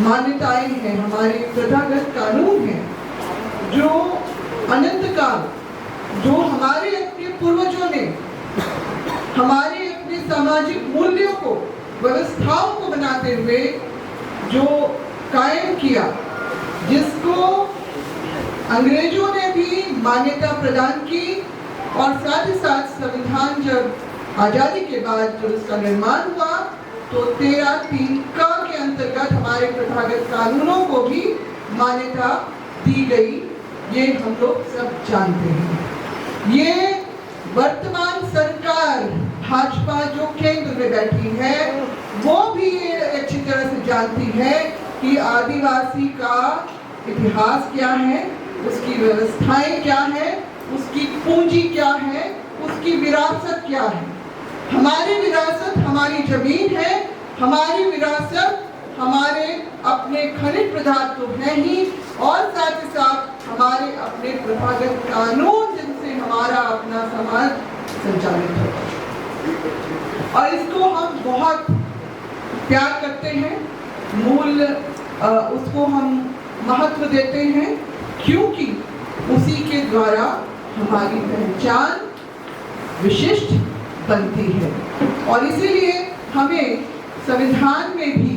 मान्यताएं हैं, हमारे प्रथागत कानून हैं, जो अनंत काल, जो हमारे अपने पूर्वजों ने हमारे अपने सामाजिक मूल्यों को, व्यवस्थाओं को बनाते हुए जो कायम किया, जिसको अंग्रेजों ने भी मान्यता प्रदान की, और साथ ही साथ संविधान जब आजादी के बाद जब उसका निर्माण हुआ तो 13(3)क के अंतर्गत हमारे प्रथागत कानूनों को भी मान्यता दी गई। ये हम लोग सब जानते हैं। ये वर्तमान सरकार भाजपा जो केंद्र में बैठी है वो भी ये अच्छी तरह से जानती है कि आदिवासी का इतिहास क्या है, उसकी व्यवस्थाएं क्या है, उसकी पूंजी क्या है, उसकी विरासत क्या है। हमारी विरासत हमारी जमीन है, हमारी विरासत हमारे अपने खनिज पदार्थ तो है ही, और साथ ही साथ हमारे अपने प्रथागत कानून जिनसे हमारा अपना समाज संचालित होता है, और इसको हम बहुत प्यार करते हैं, मूल उसको हम महत्व देते हैं, क्योंकि उसी के द्वारा हमारी पहचान विशिष्ट बनती है। और इसीलिए हमें संविधान में भी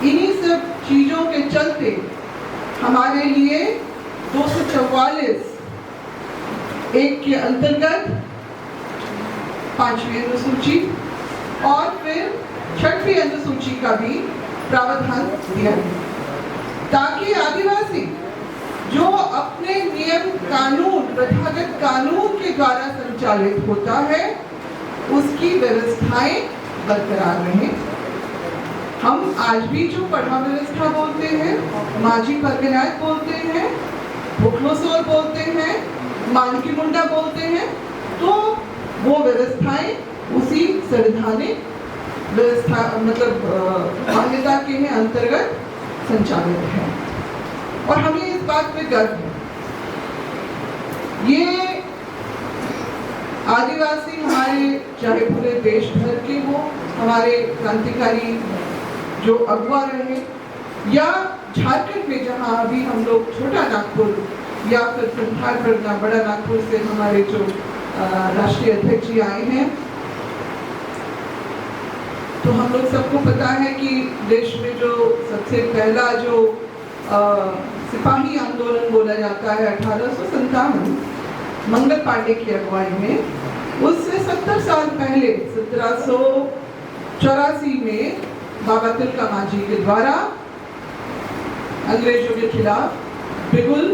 इन्हीं सब चीजों के चलते हमारे लिए 244 एक के अंतर्गत 5वीं अनुसूची और फिर 6वीं अनुसूची का भी प्रावधान दिया है, ताकि आदिवासी जो अपने नियम कानून, प्रथागत कानून के द्वारा संचालित होता है, उसकी व्यवस्थाएं बरकरार रहें। हम आज भी जो पढ़ा व्यवस्था बोलते हैं, माझी परगनायत बोलते हैं, बुखलोसोर बोलते हैं, मानकी मुंडा बोलते हैं, तो वो व्यवस्थाएं उसी संवैधानिक व्यवस्था मतलब मान्यता के अंतर्गत संचालित है, और हमें इस बात पे गर्व है। ये आदिवासी हमारे चाहे पूरे देश भर के हो, हमारे क्रांतिकारी जो अगुआ रहे, या झारखंड में जहाँ अभी हम लोग छोटा नागपुर या फिर संथाल परगना बड़ा नागपुर से हमारे जो राष्ट्रीय अध्यक्ष जी आए हैं, तो हम लोग सबको पता है कि देश में जो सबसे पहला जो सिपाही आंदोलन बोला जाता है 1857 मंगल पांडे की अगुवाई में, उससे 70 साल पहले 1784 में बाबा तिलका मांझी के द्वारा अंग्रेजों के खिलाफ बिगुल,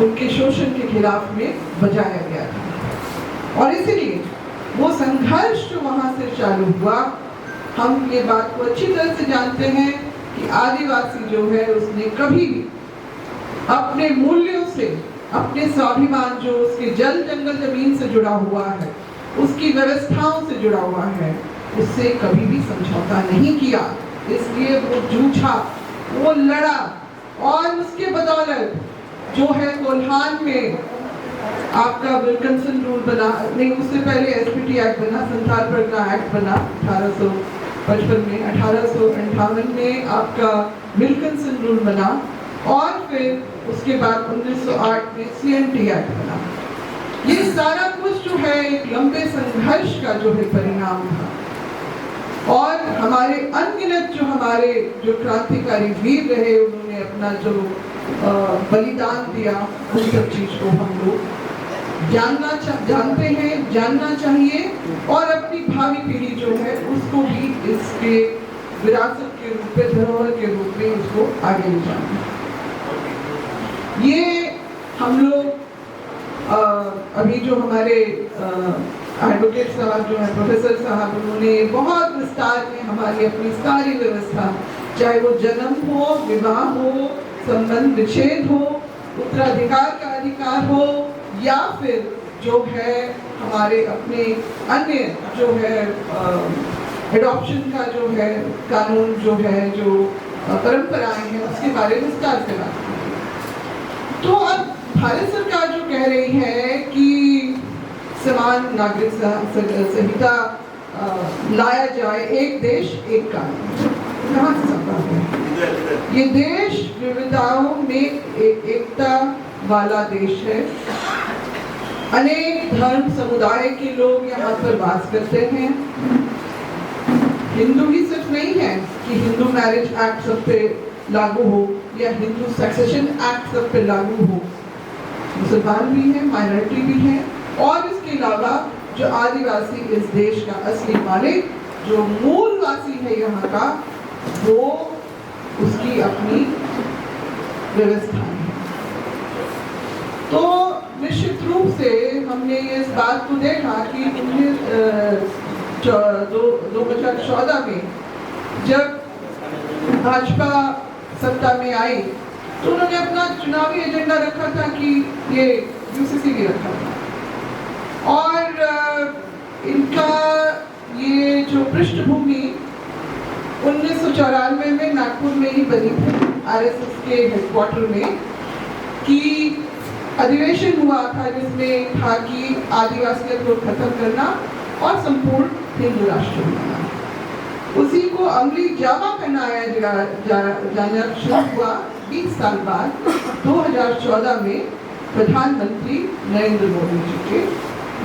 उनके शोषण के खिलाफ में बजाया गया था, और इसीलिए वो संघर्ष जो वहां से चालू हुआ, हम ये बात को अच्छी तरह से जानते हैं कि आदिवासी जो है उसने कभी भी अपने मूल्यों से, अपने स्वाभिमान जो उसके जल जंगल जमीन से जुड़ा हुआ है, उसकी व्यवस्थाओं से जुड़ा हुआ है, उससे कभी भी समझौता नहीं किया। इसलिए वो जूझा, वो लड़ा, और उसके बदौलत जो है कोल्हान में आपका विल्किंसन रूल बना, नहीं उससे पहले एसपीटी एक्ट बना, संथाल परगना एक्ट बना 1855 में, 1858 में आपका विल्किंसन रूल बना, और फिर उसके बाद 1908 में सीएनटी एक्ट बना। ये सारा कुछ जो है एक लंबे संघर्ष का जो है परिणाम था, और हमारे अनगिनत जो हमारे जो क्रांतिकारी वीर रहे, उन्होंने अपना जो बलिदान दिया, उन सब चीज को हम लोग जानते हैं, जानना चाहिए, और अपनी भावी पीढ़ी जो है उसको भी इसके विरासत के रूप में, धरोहर के रूप में उसको आगे ले जाना। ये हम लोग अभी जो हमारे एडवोकेट साहब जो है, प्रोफेसर साहब, उन्होंने बहुत विस्तार में हमारी अपनी सारी व्यवस्था, चाहे वो जन्म हो, विवाह हो, संबंध विच्छेद हो, उत्तराधिकार का अधिकार हो, या फिर जो है हमारे अपने अन्य जो है एडॉप्शन का जो है कानून जो है, जो परंपराएं हैं, उसके बारे में विस्तार से बात की। तो अब भारत सरकार जो कह रही है कि समान नागरिक संहिता लाया जाए, एक देश एक कानून, कहाँ से संभव है? ये देश विविधताओं में एकता वाला देश है। अनेक धर्म समुदाय के लोग यहाँ पर वास करते हैं। हिंदू ही सिर्फ नहीं है कि हिंदू मैरिज एक्ट सब पे लागू हो या हिंदू सक्सेशन एक्ट सब पे लागू हो, मुसलमान भी हैं, माइनॉरिटी भी हैं, और इसके अलावा जो आदिवासी इस देश का असली मालिक, जो मूलवासी है यहाँ का, वो उसकी अपनी व्यवस्था है। तो निश्चित रूप से हमने इस बात को देखा कि 2014 में जब भाजपा सत्ता में आई तो उन्होंने अपना चुनावी एजेंडा रखा था कि ये यूसीसी भी रखा था, और इनका ये जो पृष्ठभूमि 1994 में नागपुर में ही बनी थी, आरएसएस के हेडक्वार्टर में, कि अधिवेशन हुआ था जिसमें था कि आदिवासियत को खत्म करना और संपूर्ण हिंदू राष्ट्र बनाना। उसी को अमली जामा पहनाया जाना शुरू हुआ 20 साल बाद 2014 में प्रधानमंत्री नरेंद्र मोदी जी के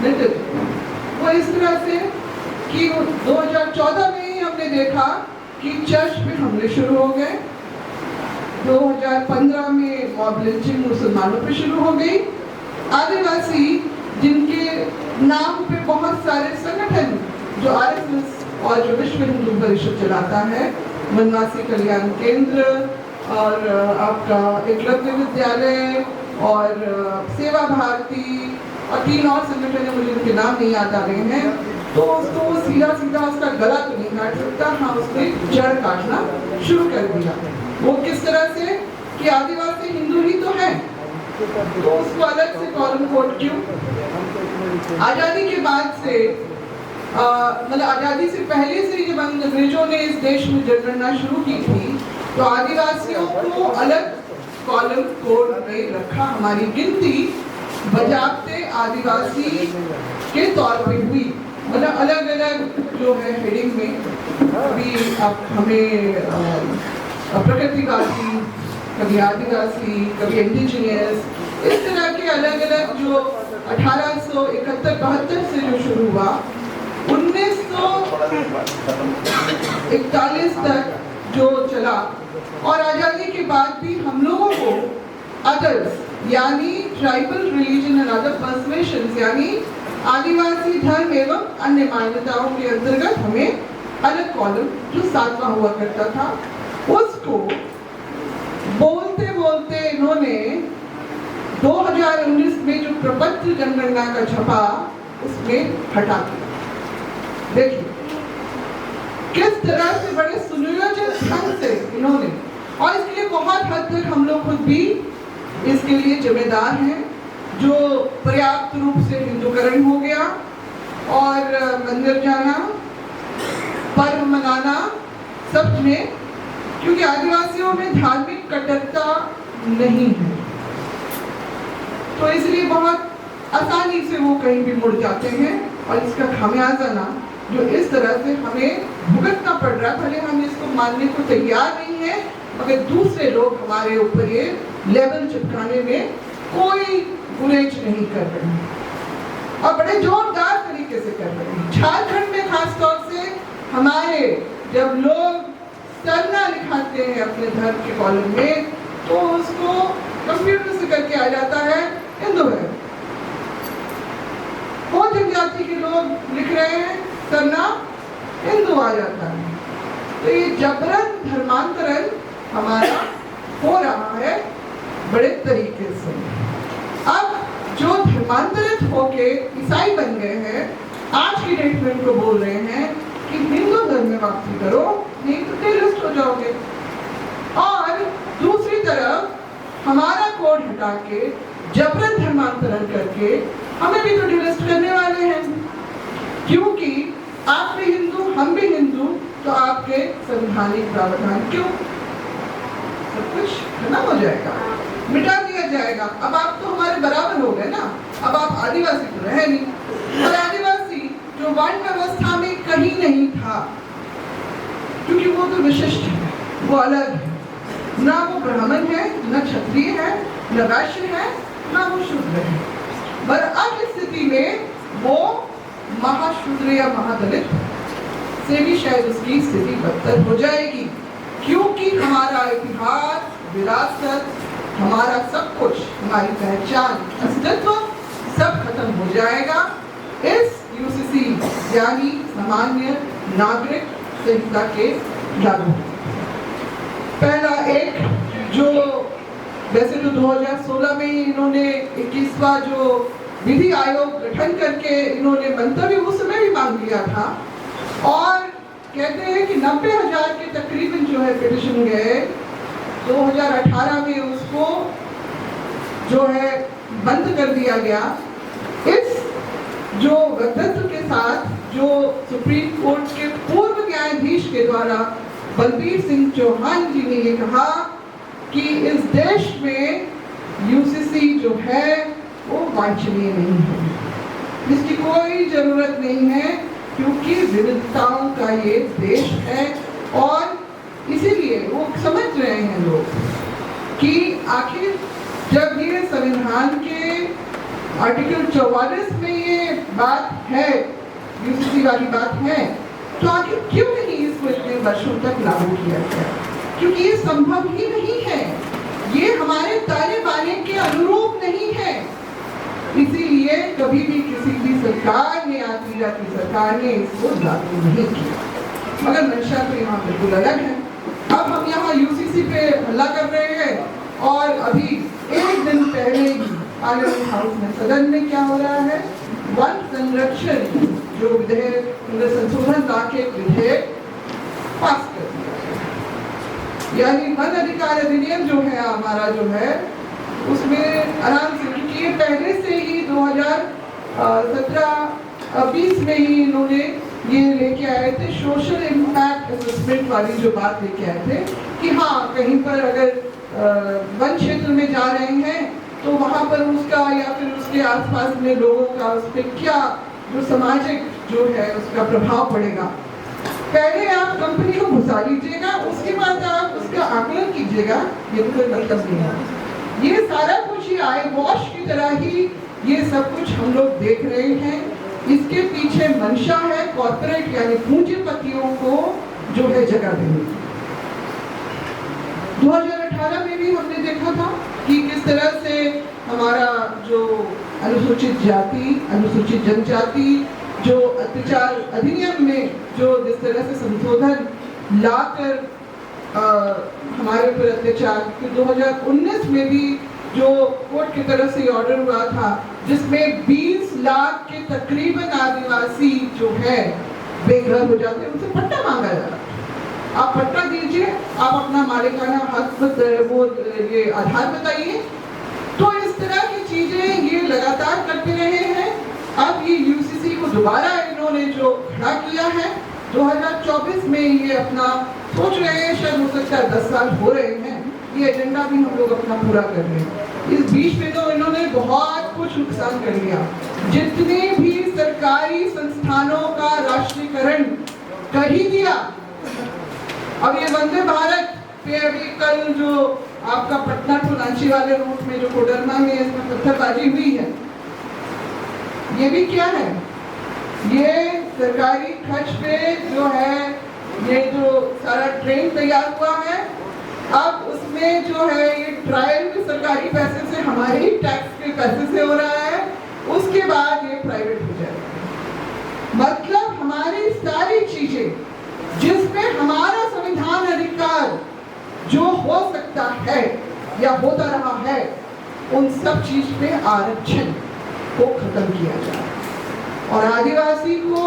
नेतृत्व। वो इस तरह से कि 2014 में ही हमने देखा कि चर्च में हमले शुरू हो गए, 2015 में मॉब लिंचिंग मुसलमानों पे शुरू हो गई, आदिवासी जिनके नाम पे बहुत सारे संगठन जो आरएसएस और जो विश्व हिंदू परिषद चलाता है, वनवासी कल्याण केंद्र और आपका एकलव्य विद्यालय और सेवा भारती और 3 और संगठन है, मुझे उनके नाम नहीं याद आ रहे हैं, तो उसको सीधा उसका गला तो नहीं काट सकता, हाँ उसने जड़ काटना शुरू कर दिया। वो किस तरह से कि आदिवासी हिंदू ही तो है, तो उसको अलग से कॉलम कोड क्यों? आजादी के बाद से मतलब आजादी से पहले से जब अंग्रेजों ने इस देश में जनगणना शुरू की थी तो आदिवासियों को अलग कॉलम कोड में रखा। हमारी गिनती बजाते आदिवासी के तौर पे हुई, मतलब अलग अलग जो है हेडिंग में, कभी अब हमें प्रकृतिवासी, कभी आदिवासी, कभी इंडिजिनियस, इस तरह के अलग अलग जो 1871-72 से जो शुरू हुआ, 1941 तक जो चला, और आजादी के बाद भी हम लोगों को अदर्स यानी ट्राइबल रिलीजन एंड अदर पर्सवेशंस यानी आदिवासी धर्म एवं अन्य मान्यताओं के अंतर्गत हमें अलग कॉलम जो 7वां हुआ करता था, उसको बोलते बोलते इन्होंने 2019 में जो प्रपत्र जनगणना का छपा उसमें हटा दिया। देखिए किस तरह से बड़े सुनियोजित ढंग से इन्होंने, और इसके लिए बहुत हद तक हम लोग खुद भी इसके लिए जिम्मेदार हैं, जो पर्याप्त रूप से हिंदूकरण हो गया और मंदिर जाना, पर्व मनाना सब में, क्योंकि आदिवासियों में धार्मिक कट्टरता नहीं है, तो इसलिए बहुत आसानी से वो कहीं भी मुड़ जाते हैं, और इसका खामियाजा ना जो इस तरह से हमें भुगतना पड़ रहा है, भले हम इसको मानने को तैयार नहीं है, मगर दूसरे लोग हमारे ऊपर ये लेवल चिपकाने में कोई गुरेज नहीं कर रहे हैं और बड़े जोरदार तरीके से कर रहे हैं। झारखंड में खास तौर से हमारे जब लोग सरना लिखाते हैं अपने धर्म के कॉलम में, तो उसको कंप्यूटर से करके आ जाता है हिंदू है। बहुत जनजाति के लोग लिख रहे हैं सरना, हिंदू आ जाता है। तो ये जबरन धर्मांतरण हमारा हो रहा है बड़े तरीके से। अब जो धर्मांतरित होके ईसाई बन गए हैं, आज की डेट में उनको बोल रहे हैं कि हिंदू धर्म में वापसी करो, नहीं तो टेररिस्ट हो जाओगे। और दूसरी तरफ हमारा कोड हटा के जबरन धर्मांतरण करके हमें भी तो टेररिस्ट करने वाले हैं, क्योंकि आप भी हिंदू हम भी हिंदू, तो आपके संवैधानिक प्रावधान क्यों? सब कुछ खत्म हो जाएगा, मिटा दिया जाएगा। अब आप तो हमारे बराबर हो गए ना, अब आप आदिवासी तो रहे नहीं, और आदिवासी जो वर्ण व्यवस्था में कहीं नहीं था, क्योंकि वो तो विशिष्ट है, वो अलग है। ना वो ब्राह्मण है, न क्षत्रिय है, न वैश्य है, ना वो शूद्र है। पर अब इस स्थिति में वो महाशूद्र या महादलित से भी शायद उसकी स्थिति बदतर हो जाएगी, क्योंकि हमारा इतिहास, विरासत, हमारा सब कुछ, हमारी पहचान, अस्तित्व सब खत्म हो जाएगा इस यूसीसी यानी सामान्य नागरिक संहिता के लागू। पहला एक जो वैसे तो 2016 में इन्होंने 21वां जो विधि आयोग गठन करके इन्होंने मंतव्य उस समय भी मांग लिया था, और कहते हैं कि 90,000 के तकरीबन जो है पिटिशन गए। 2018 में उसको जो है बंद कर दिया गया। इस जो व्यक्तित्व के साथ जो सुप्रीम कोर्ट के पूर्व न्यायाधीश के द्वारा बलबीर सिंह चौहान जी ने ये कहा कि इस देश में यूसीसी जो है वो वांछनीय नहीं है, इसकी कोई जरूरत नहीं है, क्योंकि विविधताओं का ये देश है। और इसीलिए वो समझ रहे हैं लोग कि आखिर जब ये संविधान के आर्टिकल 44 में ये बात है, यूसीसी वाली बात है, तो आखिर क्यों नहीं इसको इतने वर्षों तक लागू किया गया? क्योंकि ये संभव ही नहीं है, ये हमारे ताने बाने के अनुरूप नहीं है। इसीलिए कभी भी किसी भी सरकार ने, आखिर की सरकार ने इसको लागू नहीं किया, मगर मंशा तो यहाँ बिल्कुल अलग है। अब हम यहाँ यूसीसी पे हल्ला कर रहे हैं, और अभी एक दिन पहले ही पार्लियामेंट हाउस में, सदन में क्या हो रहा है, वन संरक्षण जो विधेयक, संशोधन ला के विधेयक पास कर दिया, यानी वन अधिकार अधिनियम जो है हमारा जो है उसमें आराम से, क्योंकि ये पहले से ही 2017-20 में ही इन्होंने ये लेके आए थे, सोशल इम्पैक्ट असेसमेंट वाली जो बात लेके आए थे कि हाँ कहीं पर अगर वन क्षेत्र में जा रहे हैं तो वहाँ पर उसका या फिर उसके आसपास में लोगों का उस पर क्या जो सामाजिक जो है उसका प्रभाव पड़ेगा। पहले आप कंपनी को घुसा लीजिएगा, उसके बाद आप उसका आकलन कीजिएगा, ये तो कोई मतलब नहीं है। ये सारा कुछ ही आई वॉश की तरह ही ये सब कुछ हम लोग देख रहे हैं। इसके पीछे मंशा है कॉर्पोरेट यानी पूंजीपतियों को जो है जगह देने की। 2018 में भी हमने देखा था कि किस तरह से हमारा जो अनुसूचित जाति, अनुसूचित जनजाति जो अत्याचार अधिनियम में जो जिस तरह से संशोधन लाकर हमारे ऊपर अत्याचार, 2019 में भी जो कोर्ट की तरफ से ऑर्डर हुआ था जिसमें 20 लाख के तकरीबन आदिवासी जो है बेघर हो जाते हैं, उनसे पट्टा मांगा जा रहा है। आप पट्टा दीजिए, आप अपना मालिकाना हक वो ये आधार बताइए। तो इस तरह की चीजें ये लगातार करते रहे हैं। अब ये यूसीसी को दोबारा इन्होंने जो खड़ा किया है 2024 में, ये अपना सोच रहे हैं, शायद हो सकता है 10 साल हो रहे हैं, ये एजेंडा भी हम लोग अपना पूरा कर रहे हैं। इस बीच में तो इन्होंने बहुत कुछ नुकसान कर लिया। जितने भी सरकारी संस्थानों का राष्ट्रीयकरण कर ही दिया। अब ये वंदे भारत पे अभी कल जो आपका पटना टू रांची वाले रूट में जो कोडरमा में इसमें पत्थरबाजी हुई है, ये भी क्या है, ये सरकारी खर्च पे जो है ये जो सारा ट्रेन तैयार हुआ है, अब उसमें जो है ये ट्रायल भी सरकारी पैसे से, हमारे ही टैक्स के पैसे से हो रहा है, उसके बाद ये प्राइवेट हो जाएगा। मतलब हमारी सारी चीजें जिसमें हमारा संविधान अधिकार जो हो सकता है या होता रहा है, उन सब चीज पे आरक्षण को खत्म किया जाए और आदिवासी को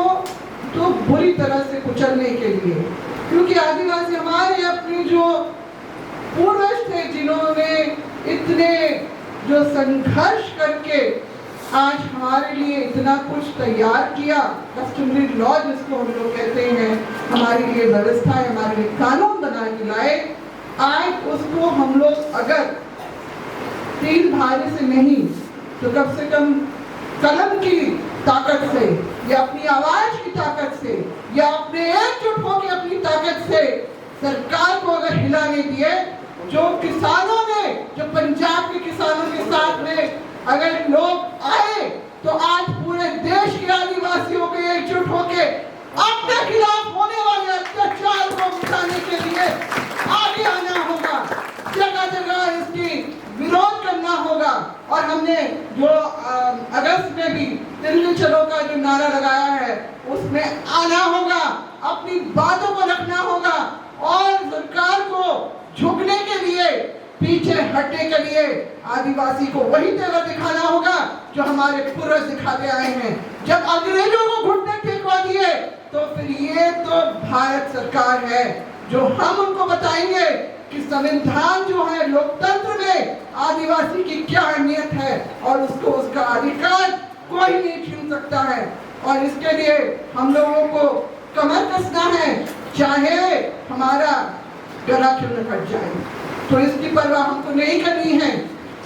तो बुरी तरह से कुचलने के लिए, क्योंकि आदिवासी हमारे अपने जो पूर्वज थे जिन्होंने इतने जो संघर्ष करके आज हमारे लिए इतना कुछ तैयार किया, कस्टमरी लॉ जिसको हम लोग कहते हैं, हमारे लिए व्यवस्था, हमारे लिए कानून बना के लाए। आज उसको हम लोग अगर तीर धारे से नहीं तो कम से कम कलम की ताकत से या अपनी आवाज की ताकत से या अपने एकजुट होकर अपनी ताकत से सरकार को अगर हिलाने दिए, जो किसानों ने, जो पंजाब के किसानों के साथ में अगर लोग आए, तो आज पूरे देश के आदिवासियों को एकजुट होके अपने खिलाफ होने वाले अत्याचार को मिटाने के लिए आगे आना होगा, जगह जगह इसकी विरोध करना होगा। और हमने जो अगस्त में भी दिल्ली चलो का जो नारा लगाया है, उसमें आना होगा, अपनी बातों को रखना होगा और सरकार को झुकने के लिए, पीछे हटने के लिए आदिवासी को वही तेवर दिखाना होगा जो हमारे पूर्वज दिखाते आए हैं। जब अंग्रेजों को घुटने टेकवा दिए, तो फिर ये तो भारत सरकार है जो हम उनको बताएंगे कि संविधान जो है, लोकतंत्र में आदिवासी की क्या अहमियत है और उसको उसका अधिकार कोई नहीं छीन सकता है। और इसके लिए हम लोगों को कमर कसना है, चाहे हमारा गला क्यों न कट जाए, तो इसकी परवाह हमको नहीं करनी है।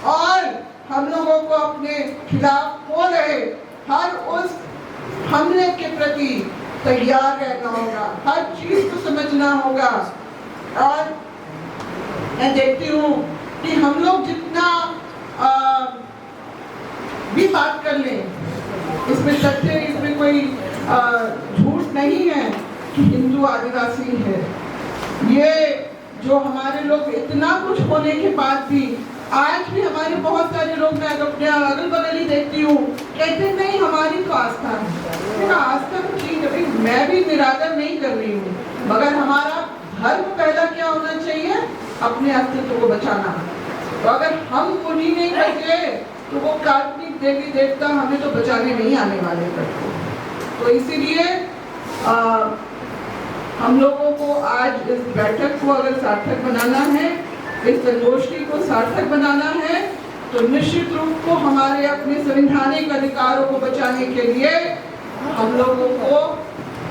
और हम लोगों को अपने खिलाफ हो रहे हर उस हमले के प्रति तैयार रहना होगा, हर चीज को समझना होगा। और मैं देखती हूँ कि हम लोग जितना भी बात कर लें, इसमें सत्य, इसमें कोई झूठ नहीं है कि हिंदू आदिवासी है। ये जो हमारे लोग इतना कुछ होने के बाद भी, आज भी हमारे बहुत सारे लोग, मैं अपने अगल बगल ही देखती हूँ, कहते नहीं हमारी तो आस्था है। आस्था तो ठीक है भाई, मैं भी निरादर नहीं कर रही हूँ, मगर हमारा धर्म पहला क्या होना चाहिए, अपने अस्तित्व को बचाना। तो अगर हम उन्हीं नहीं बचे, तो वो काल्पनिक देवी देवता हमें तो बचाने नहीं आने वाले करते। तो इसीलिए हम लोगों को आज इस बैठक को अगर सार्थक बनाना है, इस संगोष्ठी को सार्थक बनाना है, तो निश्चित रूप को हमारे अपने संवैधानिक अधिकारों को बचाने के लिए हम लोगों को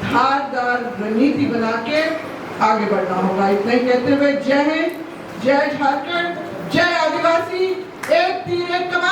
धारदार रणनीति बना के आगे बढ़ना होगा। इतना ही कहते हुए जय हिंद, जय झारखंड, जय आदिवासी, एक तीर एक कमान।